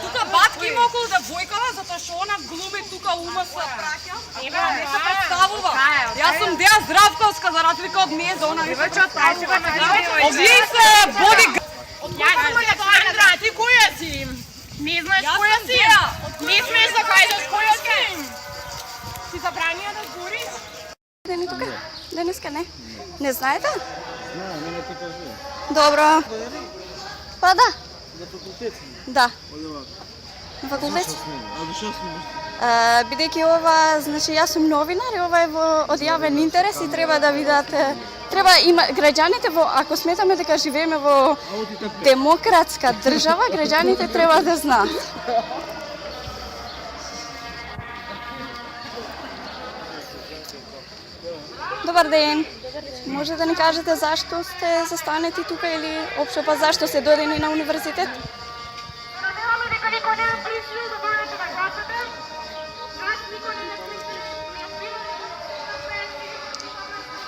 тука батки има околу девојкава затоа што она глуми тука УМС. Не се представува. Јас сум Деја Здравковска за разлика од неа за она не се представува. Овие се боди. Андра, ти која си? Не знаеш која си? Не смееш да кажеш која си? Ти забранија да збориш? Дени тука? Денеска не? Не знаете? Знаем, мене ти кажи. Добро. Па да. За факултет си? Да. Одева. На факултет? А зашо снимаш? Бидејќи ова, значи јас сум новинар и ова е од јавен интерес и треба да видат, треба има граѓаните ако сметаме дека живееме во демократска држава, граѓаните треба да знаат. Добар ден. Може да ни кажете зашто сте застанети тука или општо па зашто сте дојдени на универзитет?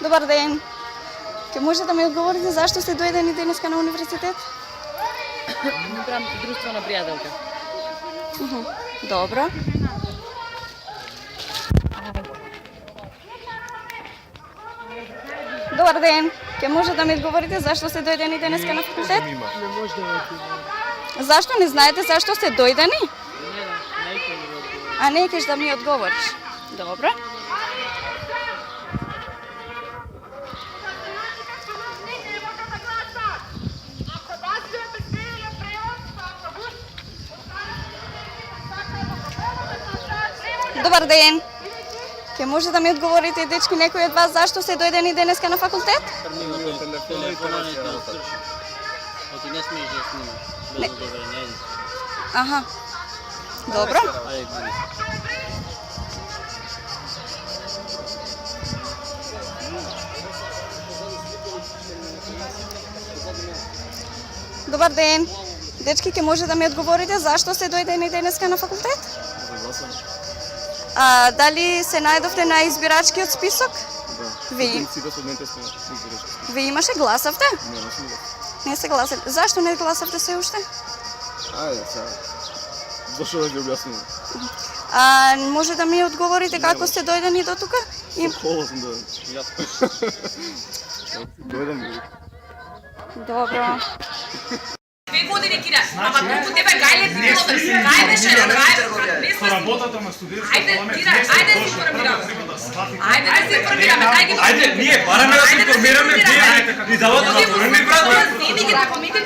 Добар ден. Ке може да ми одговорите зашто сте дојдени денеска на универзитет? Направам друштво на пријателка. Добро. Добар ден. Ке може да ми одговорите зашто сте дојдени денеска на факултет? Не може да ме Зашто не знаете зашто сте дојдени? Не А не кеш да ми одговориш. Добро. Добар ден. Ке може да ми одговорите, дечки, некој од вас зашто сте дојдени денеска на факултет? телефона не работи. Оти не смееш да снимаш. Без одобрение. Аха. Добро. Ајде, гледай. Добар ден. Дечки, ке може да ми одговорите зашто сте дојдени денеска на факултет? Дали се најдовте на избирачкиот список? Да. Ви студенти сме избирачки. Ви имаше гласавте? Не, не сме. Не се гласавте. Зашто не гласавте се уште? Ајде, сега. Зашо да ги објаснувам? Може да ми одговорите како сте дојдени до тука? Кола сум да... Јас. Дојдам ги. Добро. 2 години кида. Ама колку тебе гајле ти продам. Гај беше, гај. Со работата на студентски Ајде, парламент. Тира, ајде си информираме. Ајде да се информираме, дај ги. Ајде, ние бараме да се информираме, вие ни давате отворени врати. Земи ги да помите